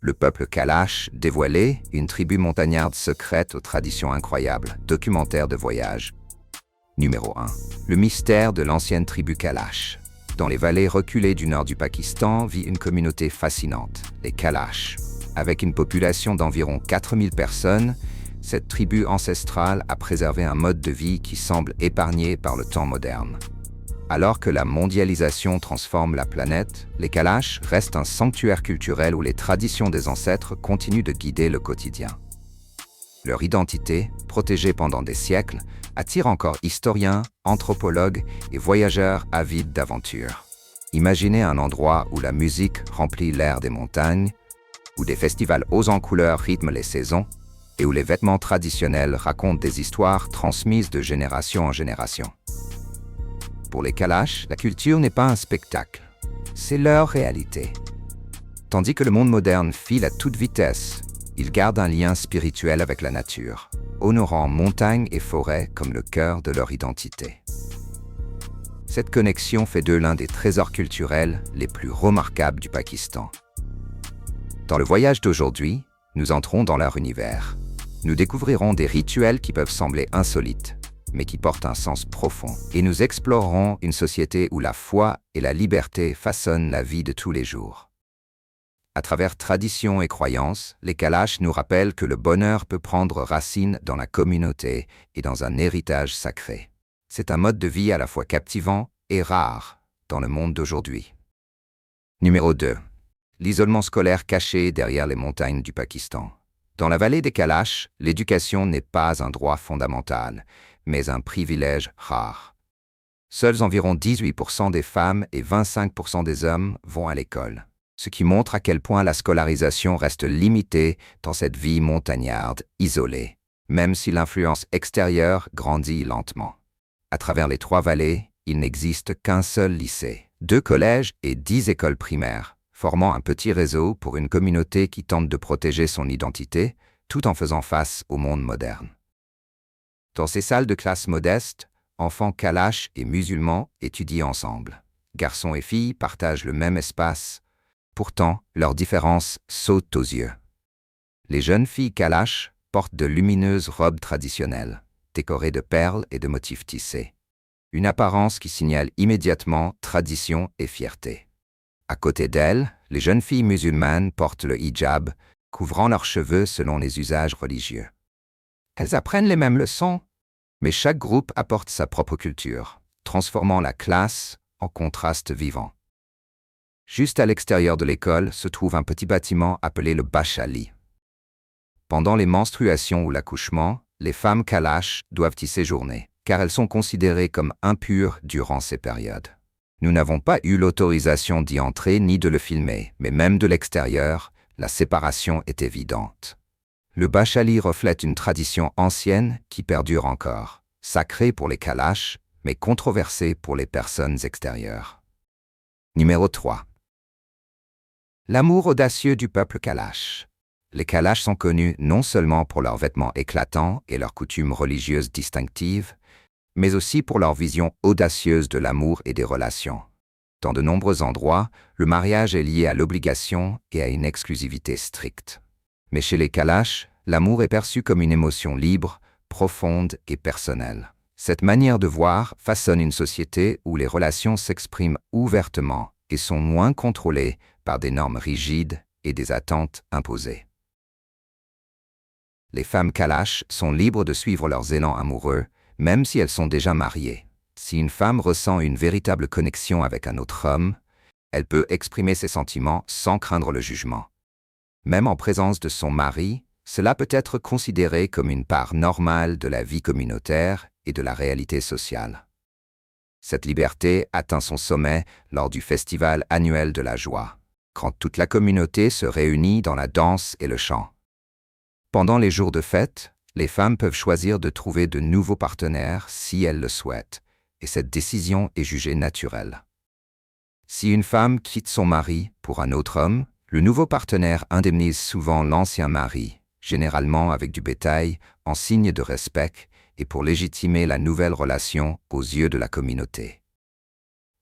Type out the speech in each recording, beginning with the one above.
Le peuple Kalash, dévoilé, une tribu montagnarde secrète aux traditions incroyables. Documentaire de voyage. Numéro 1. Le mystère de l'ancienne tribu Kalash. Dans les vallées reculées du nord du Pakistan vit une communauté fascinante, les Kalash. Avec une population d'environ 4000 personnes, cette tribu ancestrale a préservé un mode de vie qui semble épargné par le temps moderne. Alors que la mondialisation transforme la planète, les Kalash restent un sanctuaire culturel où les traditions des ancêtres continuent de guider le quotidien. Leur identité, protégée pendant des siècles, attire encore historiens, anthropologues et voyageurs avides d'aventure. Imaginez un endroit où la musique remplit l'air des montagnes, où des festivals hauts en couleurs rythment les saisons, et où les vêtements traditionnels racontent des histoires transmises de génération en génération. Pour les Kalash, la culture n'est pas un spectacle, c'est leur réalité. Tandis que le monde moderne file à toute vitesse, ils gardent un lien spirituel avec la nature, honorant montagnes et forêts comme le cœur de leur identité. Cette connexion fait d'eux l'un des trésors culturels les plus remarquables du Pakistan. Dans le voyage d'aujourd'hui, nous entrons dans leur univers. Nous découvrirons des rituels qui peuvent sembler insolites, mais qui portent un sens profond. Et nous explorerons une société où la foi et la liberté façonnent la vie de tous les jours. À travers traditions et croyances, les Kalash nous rappellent que le bonheur peut prendre racine dans la communauté et dans un héritage sacré. C'est un mode de vie à la fois captivant et rare dans le monde d'aujourd'hui. Numéro 2. L'isolement scolaire caché derrière les montagnes du Pakistan. Dans la vallée des Kalash, l'éducation n'est pas un droit fondamental, mais un privilège rare. Seuls environ 18% des femmes et 25% des hommes vont à l'école, ce qui montre à quel point la scolarisation reste limitée dans cette vie montagnarde, isolée, même si l'influence extérieure grandit lentement. À travers les 3 vallées, il n'existe qu'un seul lycée, 2 collèges et 10 écoles primaires, formant un petit réseau pour une communauté qui tente de protéger son identité tout en faisant face au monde moderne. Dans ces salles de classe modestes, enfants Kalash et musulmans étudient ensemble. Garçons et filles partagent le même espace. Pourtant, leurs différences sautent aux yeux. Les jeunes filles Kalash portent de lumineuses robes traditionnelles, décorées de perles et de motifs tissés. Une apparence qui signale immédiatement tradition et fierté. À côté d'elles, les jeunes filles musulmanes portent le hijab, couvrant leurs cheveux selon les usages religieux. Elles apprennent les mêmes leçons, mais chaque groupe apporte sa propre culture, transformant la classe en contraste vivant. Juste à l'extérieur de l'école se trouve un petit bâtiment appelé le Bachali. Pendant les menstruations ou l'accouchement, les femmes Kalash doivent y séjourner, car elles sont considérées comme impures durant ces périodes. Nous n'avons pas eu l'autorisation d'y entrer ni de le filmer, mais même de l'extérieur, la séparation est évidente. Le Bachali reflète une tradition ancienne qui perdure encore, sacrée pour les Kalash, mais controversée pour les personnes extérieures. Numéro 3. L'amour audacieux du peuple Kalash. Les Kalash sont connus non seulement pour leurs vêtements éclatants et leurs coutumes religieuses distinctives, mais aussi pour leur vision audacieuse de l'amour et des relations. Dans de nombreux endroits, le mariage est lié à l'obligation et à une exclusivité stricte. Mais chez les Kalash, l'amour est perçu comme une émotion libre, profonde et personnelle. Cette manière de voir façonne une société où les relations s'expriment ouvertement et sont moins contrôlées par des normes rigides et des attentes imposées. Les femmes Kalash sont libres de suivre leurs élans amoureux, même si elles sont déjà mariées. Si une femme ressent une véritable connexion avec un autre homme, elle peut exprimer ses sentiments sans craindre le jugement. Même en présence de son mari, cela peut être considéré comme une part normale de la vie communautaire et de la réalité sociale. Cette liberté atteint son sommet lors du festival annuel de la joie, quand toute la communauté se réunit dans la danse et le chant. Pendant les jours de fête, les femmes peuvent choisir de trouver de nouveaux partenaires si elles le souhaitent, et cette décision est jugée naturelle. Si une femme quitte son mari pour un autre homme, le nouveau partenaire indemnise souvent l'ancien mari, généralement avec du bétail, en signe de respect et pour légitimer la nouvelle relation aux yeux de la communauté.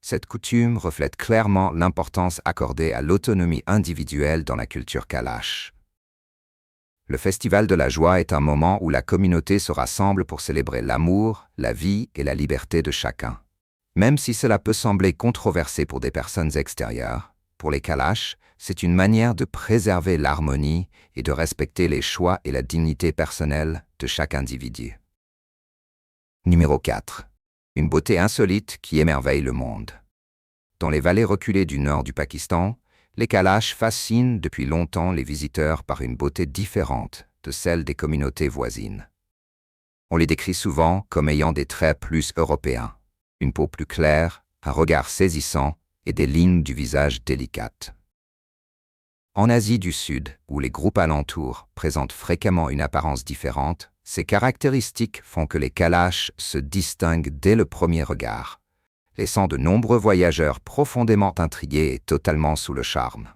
Cette coutume reflète clairement l'importance accordée à l'autonomie individuelle dans la culture Kalash. Le Festival de la Joie est un moment où la communauté se rassemble pour célébrer l'amour, la vie et la liberté de chacun. Même si cela peut sembler controversé pour des personnes extérieures, pour les Kalash, c'est une manière de préserver l'harmonie et de respecter les choix et la dignité personnelle de chaque individu. Numéro 4. Une beauté insolite qui émerveille le monde. Dans les vallées reculées du nord du Pakistan, les Kalash fascinent depuis longtemps les visiteurs par une beauté différente de celle des communautés voisines. On les décrit souvent comme ayant des traits plus européens, une peau plus claire, un regard saisissant et des lignes du visage délicates. En Asie du Sud, où les groupes alentours présentent fréquemment une apparence différente, ces caractéristiques font que les Kalash se distinguent dès le premier regard, laissant de nombreux voyageurs profondément intrigués et totalement sous le charme.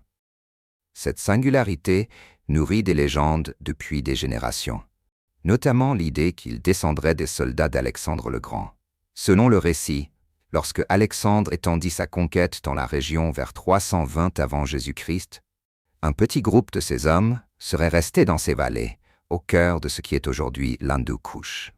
Cette singularité nourrit des légendes depuis des générations, notamment l'idée qu'ils descendraient des soldats d'Alexandre le Grand. Selon le récit, lorsque Alexandre étendit sa conquête dans la région vers 320 avant Jésus-Christ, un petit groupe de ces hommes serait resté dans ces vallées, au cœur de ce qui est aujourd'hui l'Hindu Kush.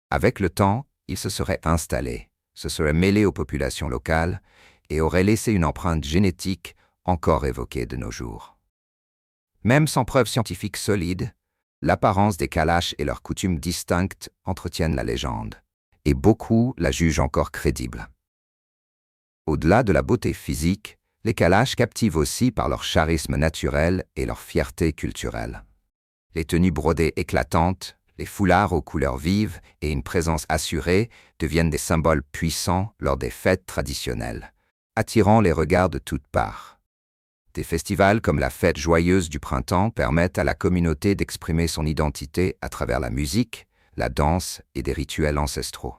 Avec le temps, ils se seraient installés, se seraient mêlés aux populations locales et auraient laissé une empreinte génétique encore évoquée de nos jours. Même sans preuves scientifiques solides, l'apparence des Kalash et leurs coutumes distinctes entretiennent la légende, et beaucoup la jugent encore crédible. Au-delà de la beauté physique, les Kalash captivent aussi par leur charisme naturel et leur fierté culturelle. Les tenues brodées éclatantes, les foulards aux couleurs vives et une présence assurée deviennent des symboles puissants lors des fêtes traditionnelles, attirant les regards de toutes parts. Des festivals comme la fête joyeuse du printemps permettent à la communauté d'exprimer son identité à travers la musique, la danse et des rituels ancestraux.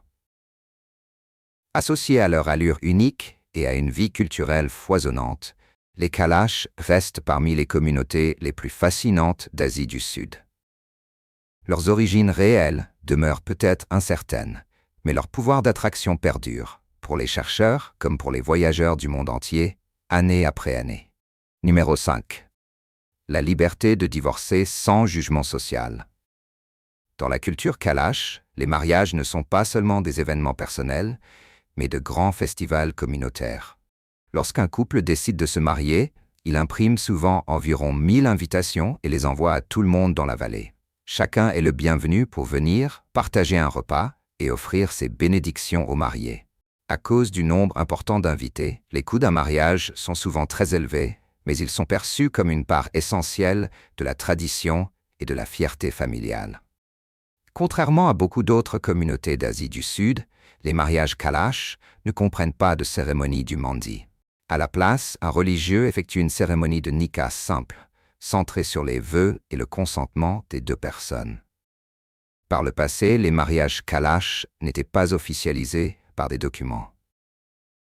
Associés à leur allure unique et à une vie culturelle foisonnante, les Kalash restent parmi les communautés les plus fascinantes d'Asie du Sud. Leurs origines réelles demeurent peut-être incertaines, mais leur pouvoir d'attraction perdure, pour les chercheurs comme pour les voyageurs du monde entier, année après année. Numéro 5. La liberté de divorcer sans jugement social. Dans la culture Kalash, les mariages ne sont pas seulement des événements personnels, mais de grands festivals communautaires. Lorsqu'un couple décide de se marier, il imprime souvent environ 1000 invitations et les envoie à tout le monde dans la vallée. Chacun est le bienvenu pour venir, partager un repas et offrir ses bénédictions aux mariés. À cause du nombre important d'invités, les coûts d'un mariage sont souvent très élevés, mais ils sont perçus comme une part essentielle de la tradition et de la fierté familiale. Contrairement à beaucoup d'autres communautés d'Asie du Sud, les mariages Kalash ne comprennent pas de cérémonie du mandi. À la place, un religieux effectue une cérémonie de nikah simple, centrée sur les vœux et le consentement des deux personnes. Par le passé, les mariages Kalash n'étaient pas officialisés par des documents.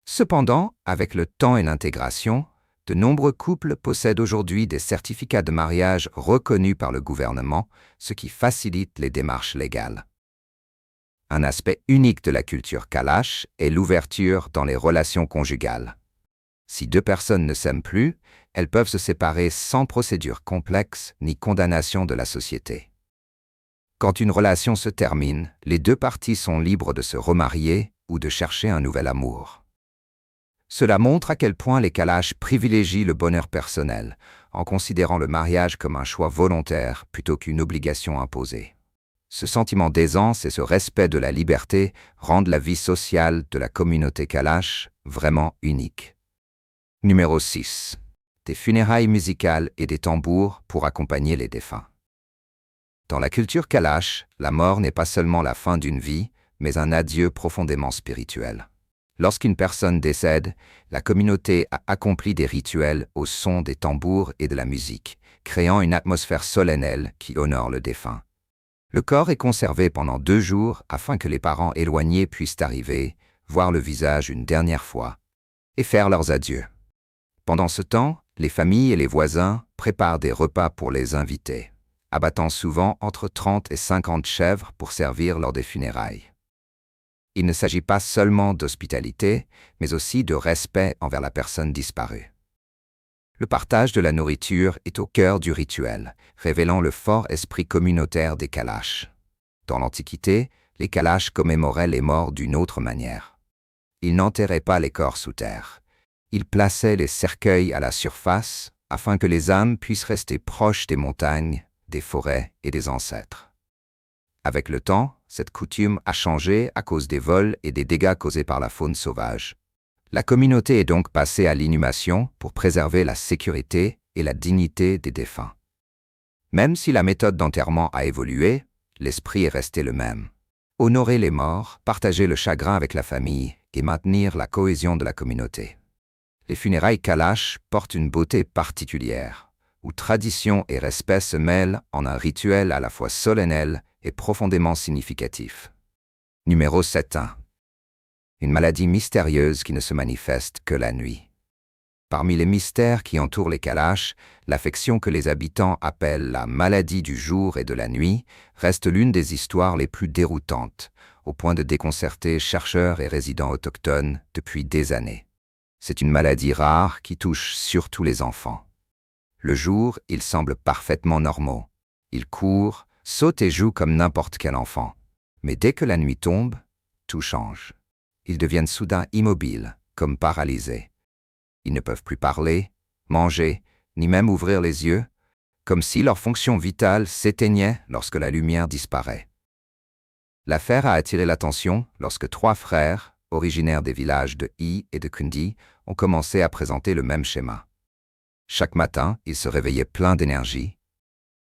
Cependant, avec le temps et l'intégration, de nombreux couples possèdent aujourd'hui des certificats de mariage reconnus par le gouvernement, ce qui facilite les démarches légales. Un aspect unique de la culture Kalash est l'ouverture dans les relations conjugales. Si deux personnes ne s'aiment plus, elles peuvent se séparer sans procédure complexe ni condamnation de la société. Quand une relation se termine, les deux parties sont libres de se remarier ou de chercher un nouvel amour. Cela montre à quel point les Kalash privilégient le bonheur personnel, en considérant le mariage comme un choix volontaire plutôt qu'une obligation imposée. Ce sentiment d'aisance et ce respect de la liberté rendent la vie sociale de la communauté Kalash vraiment unique. Numéro 6. Des funérailles musicales et des tambours pour accompagner les défunts. Dans la culture Kalash, la mort n'est pas seulement la fin d'une vie, mais un adieu profondément spirituel. Lorsqu'une personne décède, la communauté a accompli des rituels au son des tambours et de la musique, créant une atmosphère solennelle qui honore le défunt. Le corps est conservé pendant 2 jours afin que les parents éloignés puissent arriver, voir le visage une dernière fois et faire leurs adieux. Pendant ce temps, les familles et les voisins préparent des repas pour les invités, abattant souvent entre 30 et 50 chèvres pour servir lors des funérailles. Il ne s'agit pas seulement d'hospitalité, mais aussi de respect envers la personne disparue. Le partage de la nourriture est au cœur du rituel, révélant le fort esprit communautaire des Kalash. Dans l'Antiquité, les Kalash commémoraient les morts d'une autre manière. Ils n'enterraient pas les corps sous terre. Ils plaçaient les cercueils à la surface afin que les âmes puissent rester proches des montagnes, des forêts et des ancêtres. Avec le temps, cette coutume a changé à cause des vols et des dégâts causés par la faune sauvage. La communauté est donc passée à l'inhumation pour préserver la sécurité et la dignité des défunts. Même si la méthode d'enterrement a évolué, l'esprit est resté le même. Honorer les morts, partager le chagrin avec la famille et maintenir la cohésion de la communauté. Les funérailles Kalash portent une beauté particulière, où tradition et respect se mêlent en un rituel à la fois solennel et profondément significatif. Numéro 7.1. Une maladie mystérieuse qui ne se manifeste que la nuit. Parmi les mystères qui entourent les Kalash, l'affection que les habitants appellent la maladie du jour et de la nuit reste l'une des histoires les plus déroutantes, au point de déconcerter chercheurs et résidents autochtones depuis des années. C'est une maladie rare qui touche surtout les enfants. Le jour, ils semblent parfaitement normaux. Ils courent, sautent et jouent comme n'importe quel enfant. Mais dès que la nuit tombe, tout change. Ils deviennent soudain immobiles, comme paralysés. Ils ne peuvent plus parler, manger, ni même ouvrir les yeux, comme si leur fonction vitale s'éteignait lorsque la lumière disparaît. L'affaire a attiré l'attention lorsque 3 frères, originaires des villages de I et de Kundi, ont commencé à présenter le même schéma. Chaque matin, ils se réveillaient pleins d'énergie,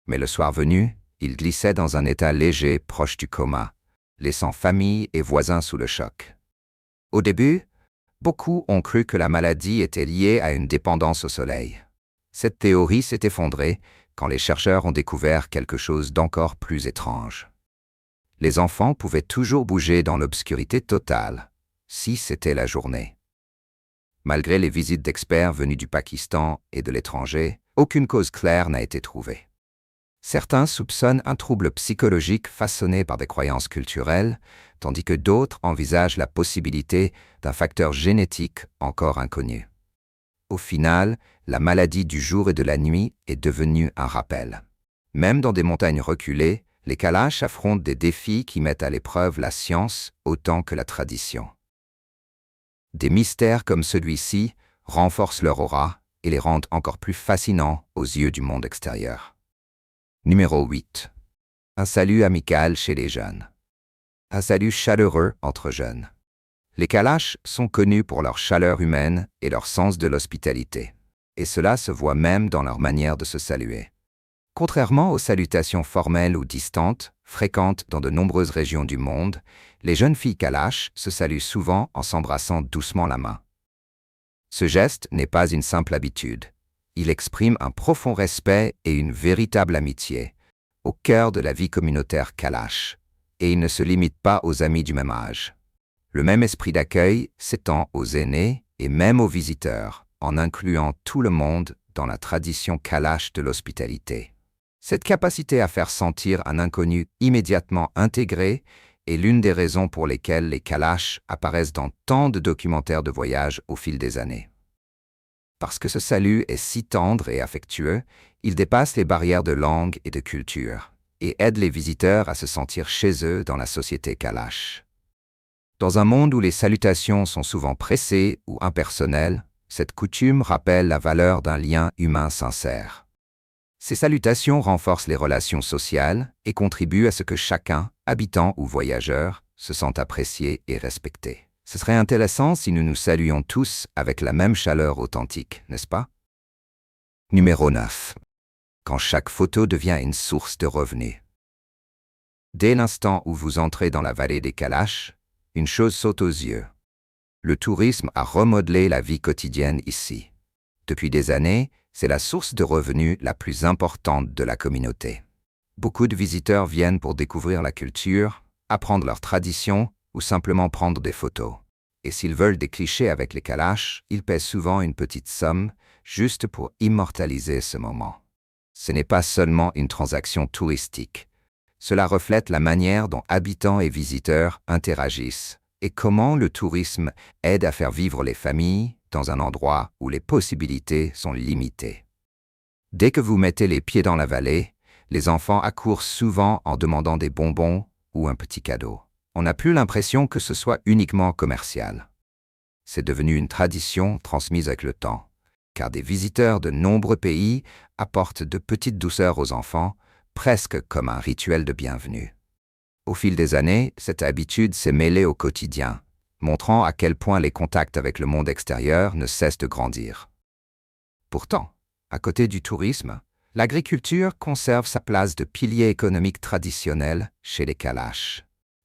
mais le soir venu, ils glissaient dans un état léger proche du coma, laissant famille et voisins sous le choc. Au début, beaucoup ont cru que la maladie était liée à une dépendance au soleil. Cette théorie s'est effondrée quand les chercheurs ont découvert quelque chose d'encore plus étrange. Les enfants pouvaient toujours bouger dans l'obscurité totale, si c'était la journée. Malgré les visites d'experts venus du Pakistan et de l'étranger, aucune cause claire n'a été trouvée. Certains soupçonnent un trouble psychologique façonné par des croyances culturelles, tandis que d'autres envisagent la possibilité d'un facteur génétique encore inconnu. Au final, la maladie du jour et de la nuit est devenue un rappel. Même dans des montagnes reculées, les Kalash affrontent des défis qui mettent à l'épreuve la science autant que la tradition. Des mystères comme celui-ci renforcent leur aura et les rendent encore plus fascinants aux yeux du monde extérieur. Numéro 8. Un salut amical chez les jeunes. Un salut chaleureux entre jeunes. Les Kalash sont connus pour leur chaleur humaine et leur sens de l'hospitalité. Et cela se voit même dans leur manière de se saluer. Contrairement aux salutations formelles ou distantes, fréquentes dans de nombreuses régions du monde, les jeunes filles Kalash se saluent souvent en s'embrassant doucement la main. Ce geste n'est pas une simple habitude. Il exprime un profond respect et une véritable amitié, au cœur de la vie communautaire Kalash, et il ne se limite pas aux amis du même âge. Le même esprit d'accueil s'étend aux aînés et même aux visiteurs, en incluant tout le monde dans la tradition Kalash de l'hospitalité. Cette capacité à faire sentir un inconnu immédiatement intégré est l'une des raisons pour lesquelles les Kalash apparaissent dans tant de documentaires de voyage au fil des années. Parce que ce salut est si tendre et affectueux, il dépasse les barrières de langue et de culture, et aide les visiteurs à se sentir chez eux dans la société Kalash. Dans un monde où les salutations sont souvent pressées ou impersonnelles, cette coutume rappelle la valeur d'un lien humain sincère. Ces salutations renforcent les relations sociales et contribuent à ce que chacun, habitant ou voyageur, se sente apprécié et respecté. Ce serait intéressant si nous nous saluions tous avec la même chaleur authentique, n'est-ce pas? Numéro 9. Quand chaque photo devient une source de revenus. Dès l'instant où vous entrez dans la vallée des Kalash, une chose saute aux yeux. Le tourisme a remodelé la vie quotidienne ici. Depuis des années, c'est la source de revenus la plus importante de la communauté. Beaucoup de visiteurs viennent pour découvrir la culture, apprendre leurs traditions ou simplement prendre des photos. Et s'ils veulent des clichés avec les Kalash, ils paient souvent une petite somme juste pour immortaliser ce moment. Ce n'est pas seulement une transaction touristique. Cela reflète la manière dont habitants et visiteurs interagissent, et comment le tourisme aide à faire vivre les familles dans un endroit où les possibilités sont limitées. Dès que vous mettez les pieds dans la vallée, les enfants accourent souvent en demandant des bonbons ou un petit cadeau. On n'a plus l'impression que ce soit uniquement commercial. C'est devenu une tradition transmise avec le temps, car des visiteurs de nombreux pays apportent de petites douceurs aux enfants, presque comme un rituel de bienvenue. Au fil des années, cette habitude s'est mêlée au quotidien, montrant à quel point les contacts avec le monde extérieur ne cessent de grandir. Pourtant, à côté du tourisme, l'agriculture conserve sa place de pilier économique traditionnel chez les Kalash.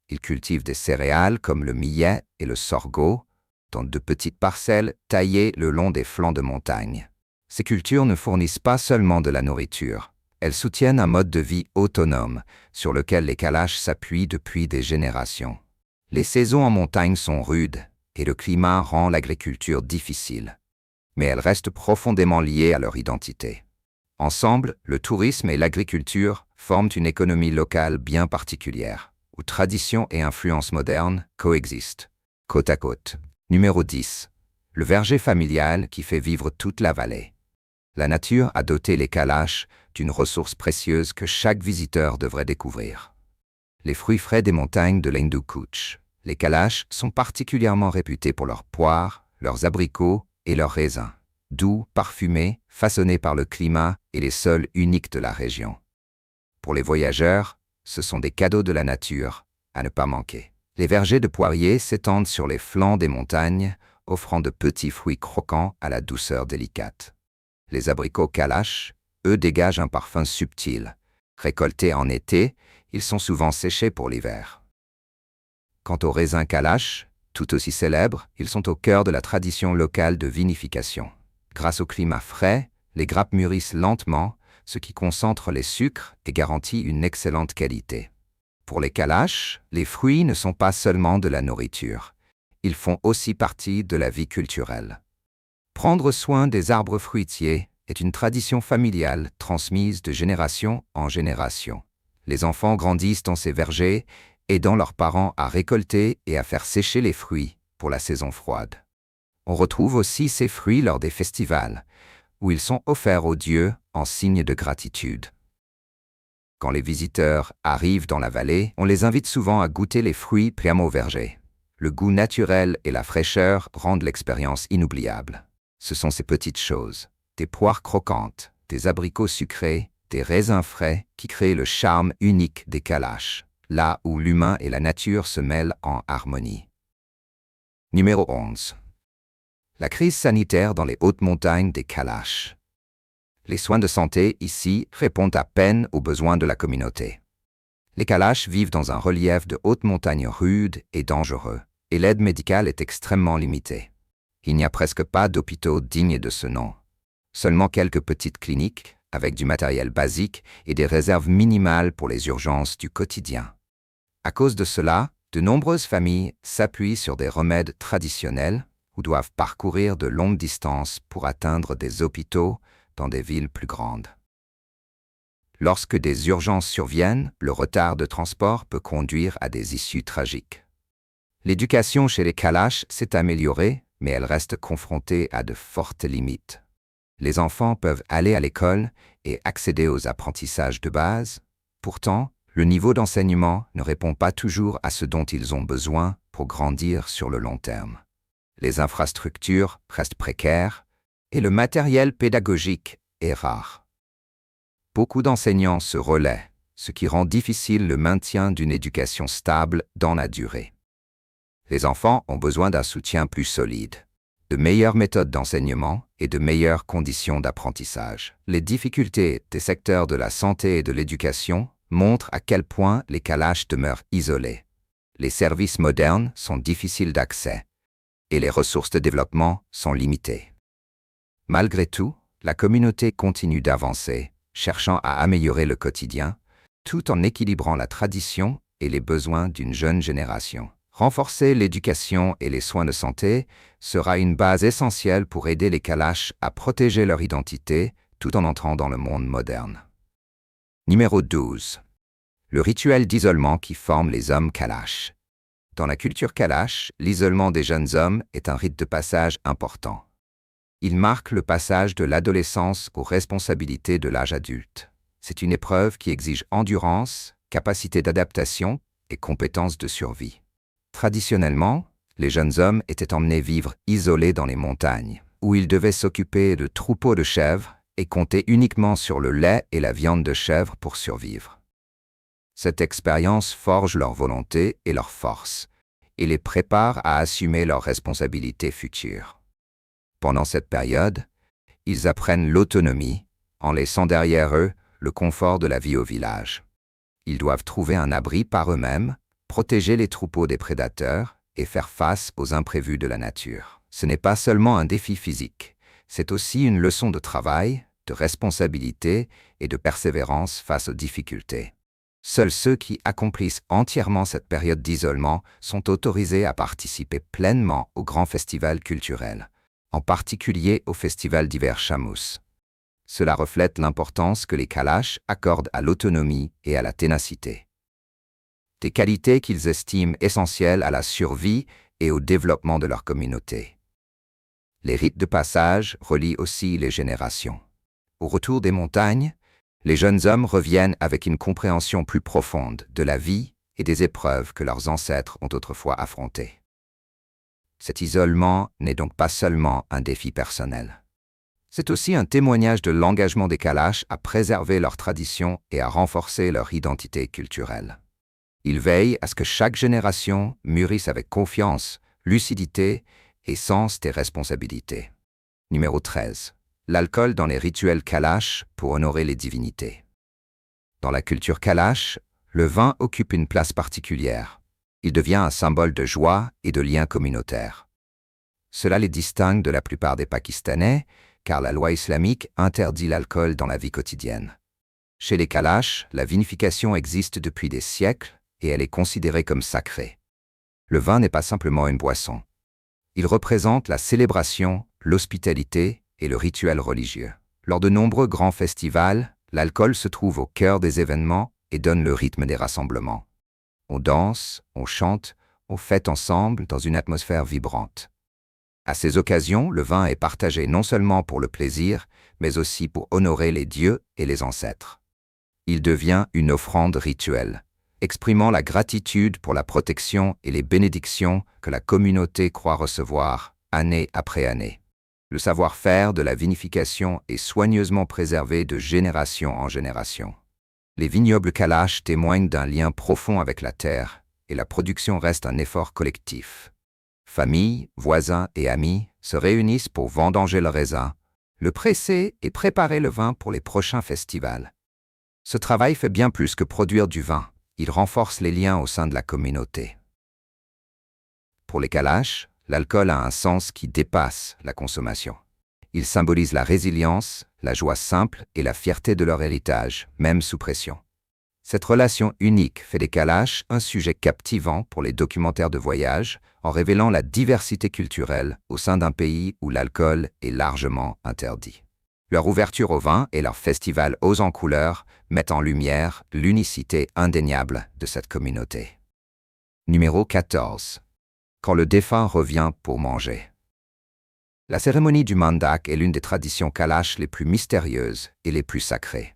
Ils cultivent des céréales comme le millet et le sorgho, dans de petites parcelles taillées le long des flancs de montagne. Ces cultures ne fournissent pas seulement de la nourriture, elles soutiennent un mode de vie autonome sur lequel les Kalash s'appuient depuis des générations. Les saisons en montagne sont rudes et le climat rend l'agriculture difficile, mais elles restent profondément liées à leur identité. Ensemble, le tourisme et l'agriculture forment une économie locale bien particulière, où tradition et influence moderne coexistent, côte à côte. Numéro 10. Le verger familial qui fait vivre toute la vallée. La nature a doté les Kalash d'une ressource précieuse que chaque visiteur devrait découvrir. Les fruits frais des montagnes de l'Hindu Kuch. Les Kalash sont particulièrement réputés pour leurs poires, leurs abricots et leurs raisins, doux, parfumés, façonnés par le climat et les sols uniques de la région. Pour les voyageurs, ce sont des cadeaux de la nature à ne pas manquer. Les vergers de poiriers s'étendent sur les flancs des montagnes, offrant de petits fruits croquants à la douceur délicate. Les abricots Kalash, eux, dégagent un parfum subtil. Récoltés en été, ils sont souvent séchés pour l'hiver. Quant aux raisins Kalash, tout aussi célèbres, ils sont au cœur de la tradition locale de vinification. Grâce au climat frais, les grappes mûrissent lentement, ce qui concentre les sucres et garantit une excellente qualité. Pour les Kalash, les fruits ne sont pas seulement de la nourriture, ils font aussi partie de la vie culturelle. Prendre soin des arbres fruitiers est une tradition familiale transmise de génération en génération. Les enfants grandissent dans ces vergers, aidant leurs parents à récolter et à faire sécher les fruits pour la saison froide. On retrouve aussi ces fruits lors des festivals, où ils sont offerts aux dieux en signe de gratitude. Quand les visiteurs arrivent dans la vallée, on les invite souvent à goûter les fruits pris au verger. Le goût naturel et la fraîcheur rendent l'expérience inoubliable. Ce sont ces petites choses, des poires croquantes, des abricots sucrés, des raisins frais qui créent le charme unique des Kalash, là où l'humain et la nature se mêlent en harmonie. Numéro 11. La crise sanitaire dans les hautes montagnes des Kalash. Les soins de santé ici répondent à peine aux besoins de la communauté. Les Kalash vivent dans un relief de hautes montagnes rudes et dangereux, et l'aide médicale est extrêmement limitée. Il n'y a presque pas d'hôpitaux dignes de ce nom. Seulement quelques petites cliniques, avec du matériel basique et des réserves minimales pour les urgences du quotidien. À cause de cela, de nombreuses familles s'appuient sur des remèdes traditionnels ou doivent parcourir de longues distances pour atteindre des hôpitaux dans des villes plus grandes. Lorsque des urgences surviennent, le retard de transport peut conduire à des issues tragiques. L'éducation chez les Kalash s'est améliorée, mais elle reste confrontée à de fortes limites. Les enfants peuvent aller à l'école et accéder aux apprentissages de base. Pourtant, le niveau d'enseignement ne répond pas toujours à ce dont ils ont besoin pour grandir sur le long terme. Les infrastructures restent précaires et le matériel pédagogique est rare. Beaucoup d'enseignants se relaient, ce qui rend difficile le maintien d'une éducation stable dans la durée. Les enfants ont besoin d'un soutien plus solide, de meilleures méthodes d'enseignement et de meilleures conditions d'apprentissage. Les difficultés des secteurs de la santé et de l'éducation montrent à quel point les Kalash demeurent isolés. Les services modernes sont difficiles d'accès et les ressources de développement sont limitées. Malgré tout, la communauté continue d'avancer, cherchant à améliorer le quotidien, tout en équilibrant la tradition et les besoins d'une jeune génération. Renforcer l'éducation et les soins de santé sera une base essentielle pour aider les Kalash à protéger leur identité tout en entrant dans le monde moderne. Numéro 12. Le rituel d'isolement qui forme les hommes Kalash. Dans la culture Kalash, l'isolement des jeunes hommes est un rite de passage important. Il marque le passage de l'adolescence aux responsabilités de l'âge adulte. C'est une épreuve qui exige endurance, capacité d'adaptation et compétences de survie. Traditionnellement, les jeunes hommes étaient emmenés vivre isolés dans les montagnes, où ils devaient s'occuper de troupeaux de chèvres et compter uniquement sur le lait et la viande de chèvre pour survivre. Cette expérience forge leur volonté et leur force, et les prépare à assumer leurs responsabilités futures. Pendant cette période, ils apprennent l'autonomie, en laissant derrière eux le confort de la vie au village. Ils doivent trouver un abri par eux-mêmes, protéger les troupeaux des prédateurs et faire face aux imprévus de la nature. Ce n'est pas seulement un défi physique, c'est aussi une leçon de travail, de responsabilité et de persévérance face aux difficultés. Seuls ceux qui accomplissent entièrement cette période d'isolement sont autorisés à participer pleinement aux grands festivals culturels, en particulier au festival d'hiver Chamous. Cela reflète l'importance que les Kalash accordent à l'autonomie et à la ténacité. Des qualités qu'ils estiment essentielles à la survie et au développement de leur communauté. Les rites de passage relient aussi les générations. Au retour des montagnes, les jeunes hommes reviennent avec une compréhension plus profonde de la vie et des épreuves que leurs ancêtres ont autrefois affrontées. Cet isolement n'est donc pas seulement un défi personnel. C'est aussi un témoignage de l'engagement des Kalash à préserver leurs traditions et à renforcer leur identité culturelle. Ils veillent à ce que chaque génération mûrisse avec confiance, lucidité et sens des responsabilités. Numéro 13. L'alcool dans les rituels Kalash pour honorer les divinités. Dans la culture Kalash, le vin occupe une place particulière. Il devient un symbole de joie et de lien communautaire. Cela les distingue de la plupart des Pakistanais, car la loi islamique interdit l'alcool dans la vie quotidienne. Chez les Kalash, la vinification existe depuis des siècles et elle est considérée comme sacrée. Le vin n'est pas simplement une boisson. Il représente la célébration, l'hospitalité et le rituel religieux. Lors de nombreux grands festivals, l'alcool se trouve au cœur des événements et donne le rythme des rassemblements. On danse, on chante, on fête ensemble dans une atmosphère vibrante. À ces occasions, le vin est partagé non seulement pour le plaisir, mais aussi pour honorer les dieux et les ancêtres. Il devient une offrande rituelle, exprimant la gratitude pour la protection et les bénédictions que la communauté croit recevoir, année après année. Le savoir-faire de la vinification est soigneusement préservé de génération en génération. Les vignobles Kalash témoignent d'un lien profond avec la terre, et la production reste un effort collectif. Familles, voisins et amis se réunissent pour vendanger le raisin, le presser et préparer le vin pour les prochains festivals. Ce travail fait bien plus que produire du vin, il renforce les liens au sein de la communauté. Pour les Kalash, l'alcool a un sens qui dépasse la consommation. Il symbolise la résilience, la joie simple et la fierté de leur héritage, même sous pression. Cette relation unique fait des Kalash un sujet captivant pour les documentaires de voyage, en révélant la diversité culturelle au sein d'un pays où l'alcool est largement interdit. Leur ouverture au vin et leur festival Haut en couleurs mettent en lumière l'unicité indéniable de cette communauté. Numéro 14. Quand le défunt revient pour manger. La cérémonie du Mandak est l'une des traditions Kalash les plus mystérieuses et les plus sacrées.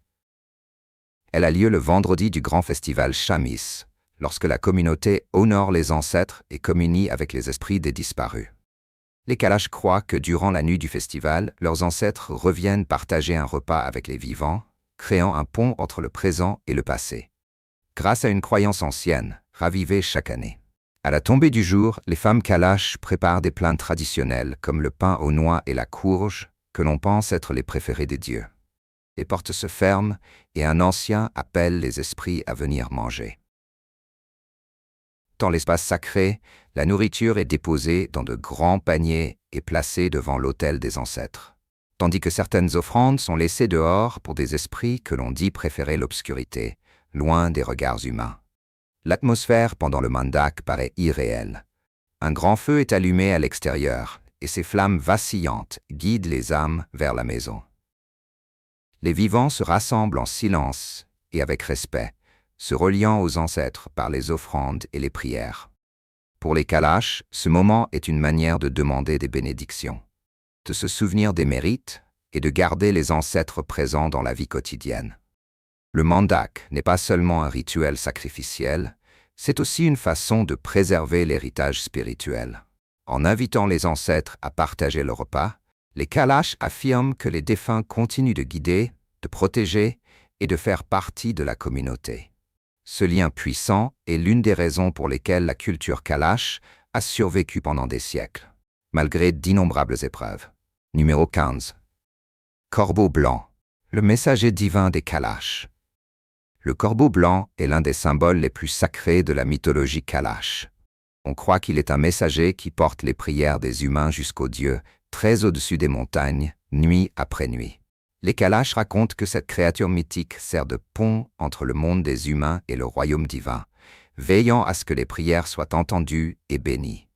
Elle a lieu le vendredi du grand festival Chamis, lorsque la communauté honore les ancêtres et communie avec les esprits des disparus. Les Kalash croient que durant la nuit du festival, leurs ancêtres reviennent partager un repas avec les vivants, créant un pont entre le présent et le passé. Grâce à une croyance ancienne, ravivée chaque année. À la tombée du jour, les femmes Kalash préparent des plats traditionnels comme le pain aux noix et la courge, que l'on pense être les préférés des dieux. Les portes se ferment et un ancien appelle les esprits à venir manger. Dans l'espace sacré, la nourriture est déposée dans de grands paniers et placée devant l'autel des ancêtres, tandis que certaines offrandes sont laissées dehors pour des esprits que l'on dit préférer l'obscurité, loin des regards humains. L'atmosphère pendant le Mandak paraît irréelle. Un grand feu est allumé à l'extérieur et ses flammes vacillantes guident les âmes vers la maison. Les vivants se rassemblent en silence et avec respect, se reliant aux ancêtres par les offrandes et les prières. Pour les Kalash, ce moment est une manière de demander des bénédictions, de se souvenir des mérites et de garder les ancêtres présents dans la vie quotidienne. Le mandak n'est pas seulement un rituel sacrificiel, c'est aussi une façon de préserver l'héritage spirituel. En invitant les ancêtres à partager le repas, les Kalash affirment que les défunts continuent de guider, de protéger et de faire partie de la communauté. Ce lien puissant est l'une des raisons pour lesquelles la culture Kalash a survécu pendant des siècles, malgré d'innombrables épreuves. Numéro 15. Corbeau blanc, le messager divin des Kalash. Le corbeau blanc est l'un des symboles les plus sacrés de la mythologie Kalash. On croit qu'il est un messager qui porte les prières des humains jusqu'aux dieux, très au-dessus des montagnes, nuit après nuit. Les Kalash racontent que cette créature mythique sert de pont entre le monde des humains et le royaume divin, veillant à ce que les prières soient entendues et bénies.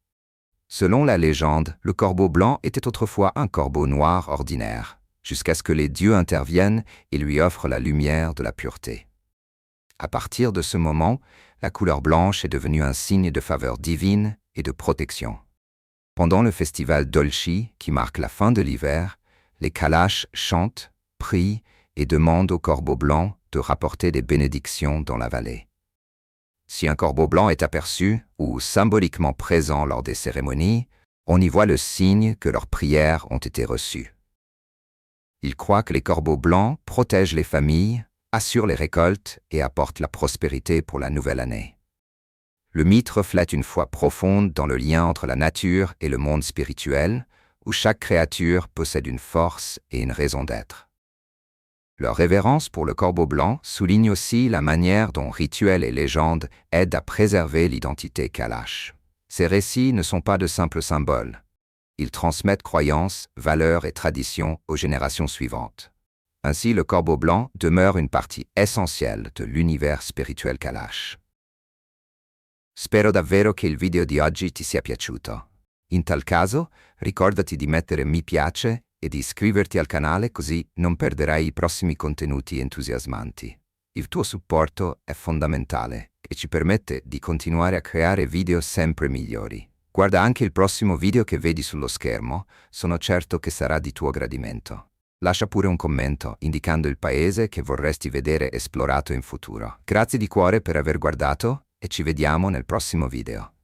Selon la légende, le corbeau blanc était autrefois un corbeau noir ordinaire, jusqu'à ce que les dieux interviennent et lui offrent la lumière de la pureté. À partir de ce moment, la couleur blanche est devenue un signe de faveur divine et de protection. Pendant le festival Dolchi, qui marque la fin de l'hiver, les Kalash chantent, prient et demandent au corbeau blanc de rapporter des bénédictions dans la vallée. Si un corbeau blanc est aperçu ou symboliquement présent lors des cérémonies, on y voit le signe que leurs prières ont été reçues. Ils croient que les corbeaux blancs protègent les familles, assurent les récoltes et apportent la prospérité pour la nouvelle année. Le mythe reflète une foi profonde dans le lien entre la nature et le monde spirituel, où chaque créature possède une force et une raison d'être. Leur révérence pour le corbeau blanc souligne aussi la manière dont rituels et légendes aident à préserver l'identité Kalash. Ces récits ne sont pas de simples symboles. Ils transmettent croyances, valeurs et traditions aux générations suivantes. Ainsi, le corbeau blanc demeure une partie essentielle de l'univers spirituel Kalash. Spero davvero che il video di oggi ti sia piaciuto. In tal caso, ricordati di mettere mi piace e di iscriverti al canale così non perderai i prossimi contenuti entusiasmanti. Il tuo supporto è fondamentale e ci permette di continuare a creare video sempre migliori. Guarda anche il prossimo video che vedi sullo schermo, sono certo che sarà di tuo gradimento. Lascia pure un commento indicando il paese che vorresti vedere esplorato in futuro. Grazie di cuore per aver guardato e ci vediamo nel prossimo video.